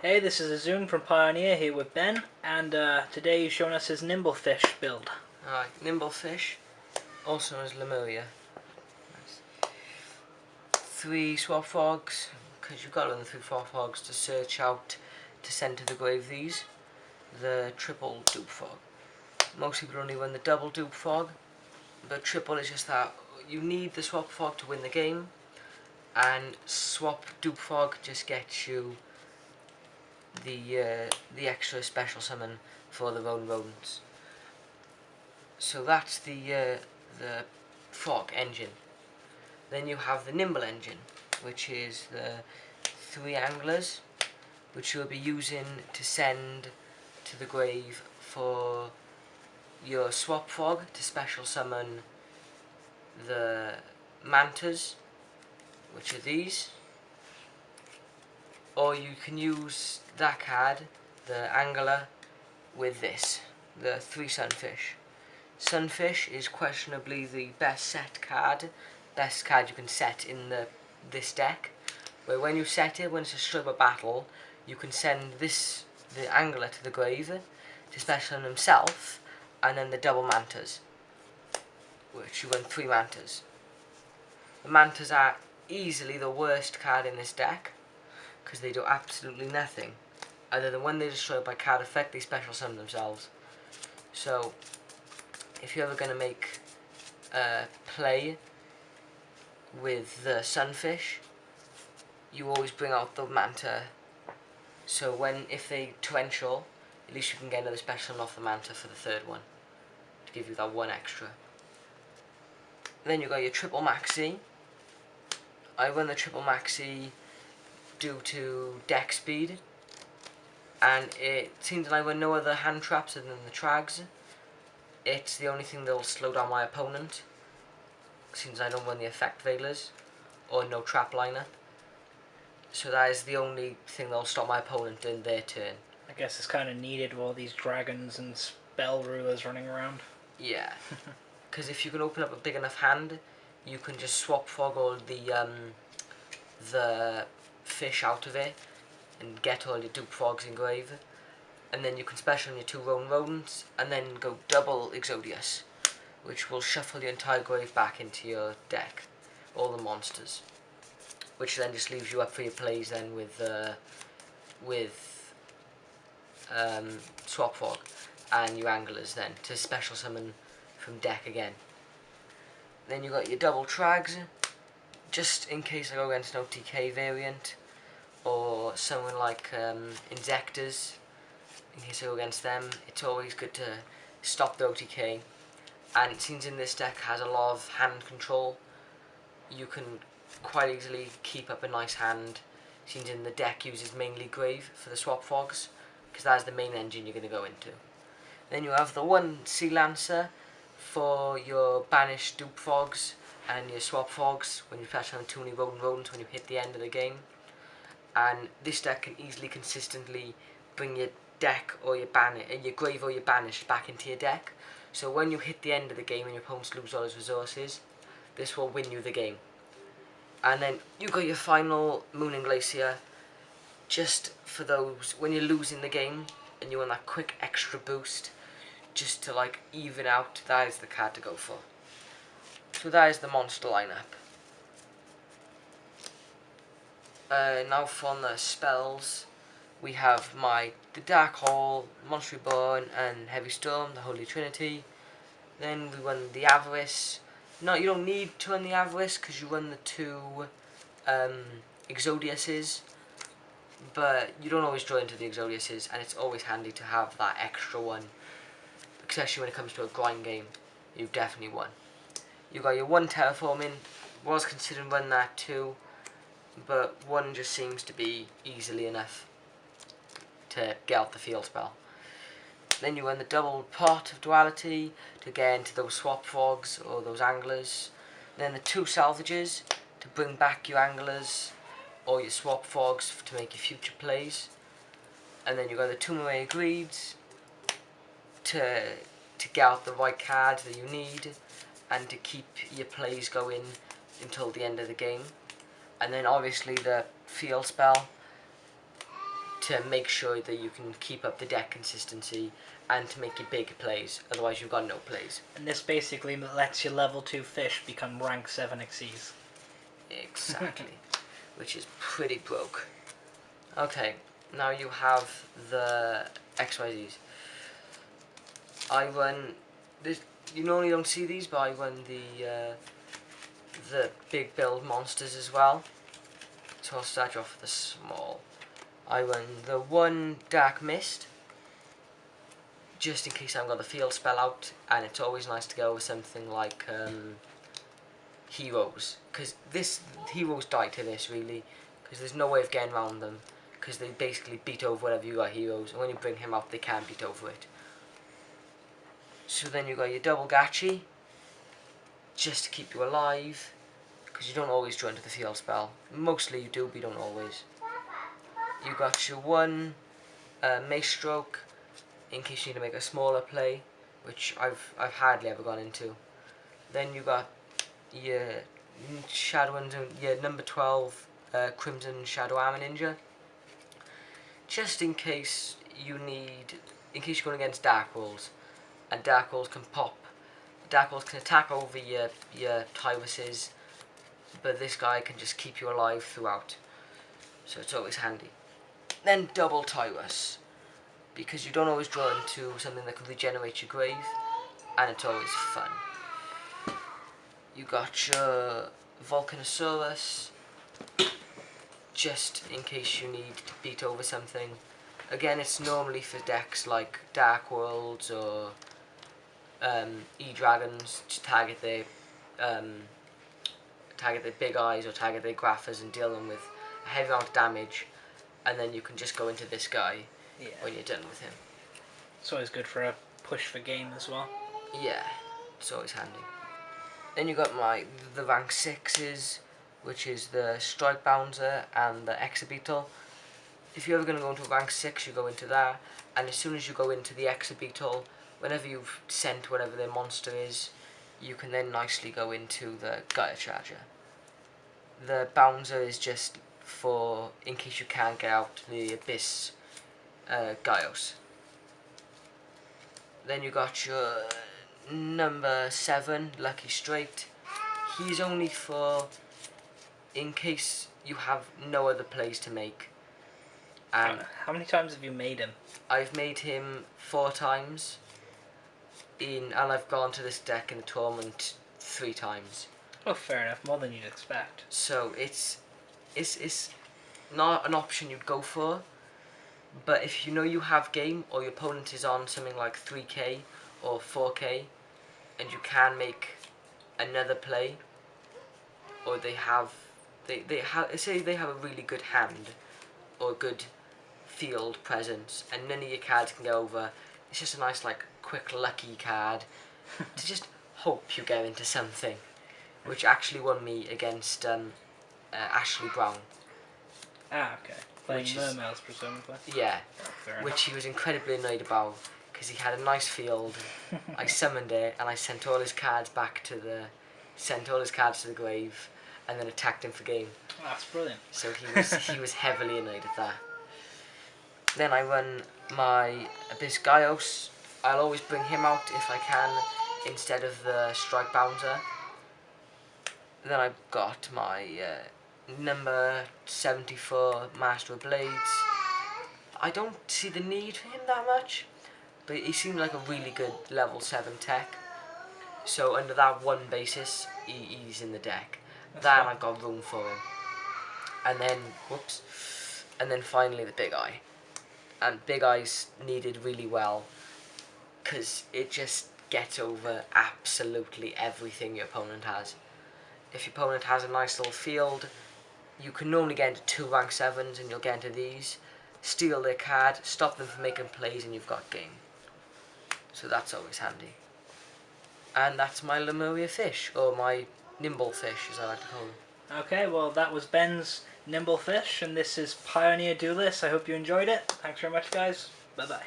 Hey, this is Azun from Pioneer here with Ben, and today he's showing us his Nimble Fish build. Alright, Nimble Fish, also known as Lemuria. Nice. 3 swap frogs, because you've got to run the 3 swap frogs to search out to send to the grave these. The triple dupe frog. Most people only run the double dupe frog, but triple is just that you need the swap frog to win the game, and swap dupe frog just gets you the extra special summon for the rodents. So that's the frog engine. Then you have the nimble engine, which is the 3 anglers, which you'll be using to send to the grave for your swap frog to special summon the mantas, which are these. Or you can use that card, the angler, with this, the 3 sunfish. Sunfish is questionably the best card you can set in this deck, where when you set it, when it's a struggle battle, you can send the angler to the grave to special him himself, and then the double mantas, which you run 3 mantas. The mantas are easily the worst card in this deck, because they do absolutely nothing, other than when they're destroyed by card effect, they special summon themselves. So, if you're ever going to make a play with the sunfish, you always bring out the manta. So if they torrential, at least you can get another special off the manta for the 3rd one, to give you that 1 extra. Then you got your triple maxi. I run the triple maxi due to deck speed, and it seems that I run no other hand traps other than the trags. It's the only thing that will slow down my opponent, since I don't run the effect veilers or no trap lineup. So that is the only thing that will stop my opponent in their turn. I guess it's kind of needed with all these dragons and spell rulers running around. Yeah, because if you can open up a big enough hand, you can just swap frog all the fish out of it and get all your dupe frogs in grave. And then you can special on your 2 rodents, and then go double Exodius, which will shuffle your entire grave back into your deck, all the monsters, which then just leaves you up for your plays then with swap frog and your anglers then to special summon from deck again. Then you got your double trags, just in case I go against an OTK variant or someone like Insectors. In case I go against them, it's always good to stop the OTK. And since in this deck has a lot of hand control, you can quite easily keep up a nice hand, since in the deck uses mainly grave for the swap frogs, because that's the main engine you're going to go into. Then you have the 1 Sea Lancer for your banished dupe frogs and your swap frogs when you press on too many rodents when you hit the end of the game. And this deck can easily consistently bring your deck or your grave or your banished back into your deck. So when you hit the end of the game and your opponents lose all his resources, this will win you the game. And then you got your final Moon and Glacier, just for those when you're losing the game and you want that quick extra boost, just to like even out. That is the card to go for. So that is the monster lineup. Now from the spells, we have the Dark Hole, Monster Reborn, and Heavy Storm, the Holy Trinity. Then we run the Avarice. No, you don't need to run the Avarice because you run the 2 Exodiuses, but you don't always draw into the Exodiuses, and it's always handy to have that extra one, especially when it comes to a grind game. You've definitely won. You got your 1 Terraforming. Was considering run that too, but 1 just seems to be easily enough to get out the field spell. Then you run the double pot of Duality to get into those swap frogs or those anglers. Then the 2 salvages to bring back your anglers or your swap frogs to make your future plays. And then you got the 2 Moray Greeds to get out the right cards that you need and to keep your plays going until the end of the game. And then obviously the field spell to make sure that you can keep up the deck consistency and to make your big plays, otherwise you've got no plays. And this basically lets your level 2 fish become rank 7 Xyz. Exactly. Which is pretty broke. Okay, now you have the XYZs. I run this. You normally don't see these, but I run the big build monsters as well. So I'll start you off with the small. I run the 1 Dark Mist, just in case I haven't got the field spell out, and it's always nice to go with something like heroes, because heroes die to this really, because there's no way of getting around them, because they basically beat over whatever you got heroes, and when you bring him out they can't beat over it. So then you got your double Gachi, just to keep you alive, because you don't always draw into the field spell. Mostly you do, but you don't always. You got your 1 Mace Stroke, in case you need to make a smaller play, which I've hardly ever gone into. Then you got your Shadow and your number 12 Crimson Shadow Armor Ninja, just in case you're going against Dark Rolls, and Dark Rolls can pop. Dark Rolls can attack over your Tyruses, but this guy can just keep you alive throughout, so it's always handy. Then double Tyrus, because you don't always draw into something that can regenerate your grave, and it's always fun. You got your Volcanosaurus, just in case you need to beat over something. Again, it's normally for decks like Dark Worlds or E-Dragons to target their big eyes or target their Graphas and deal them with a heavy amount of damage, and then you can just go into this guy when you're done with him. It's always good for a push for game as well. Yeah, it's always handy. Then you got the rank 6s, which is the Strike Bouncer and the Exobeetle. If you're ever going to go into a rank 6, you go into that, and as soon as you go into the Exobeetle, whenever you've sent whatever their monster is, you can then nicely go into the Gaia Charger. The Bouncer is just for in case you can't get out the Abyss Gaios. Then you got your number 7 Lucky Straight. He's only for in case you have no other plays to make. And how many times have you made him? I've made him 4 times, and I've gone to this deck in the tournament 3 times. Oh, fair enough, more than you'd expect. So it's not an option you'd go for, but if you know you have game, or your opponent is on something like 3k or 4k, and you can make another play, or they have a really good hand or good field presence, and none of your cards can go over. It's just a nice, like, quick lucky card to just hope you get into something, which actually won me against Ashley Brown. Ah, okay. Playing Mermails, presumably. Yeah, Oh, which he was incredibly annoyed about, because he had a nice field. I summoned it, and I sent all his cards to the grave, and then attacked him for game. Oh, that's brilliant. So he was heavily annoyed at that. Then I run my Abyss Gaios. I'll always bring him out if I can, instead of the Strike Bouncer. Then I've got my number 74 Master of Blades. I don't see the need for him that much, but he seems like a really good level 7 tech. So under that one basis, he's in the deck. Then I've got room for him. And then finally the Big Eye. And Big Eye's needed really well, because it just gets over absolutely everything your opponent has. If your opponent has a nice little field, you can normally get into 2 rank 7s, and you'll get into these, steal their card, stop them from making plays, and you've got game. So that's always handy. And that's my Lemuria Fish, or my Nimble Fish, as I like to call them. Okay, well that was Ben's Nimble Fish, and this is Pioneer Duelists. I hope you enjoyed it. Thanks very much, guys. Bye-bye.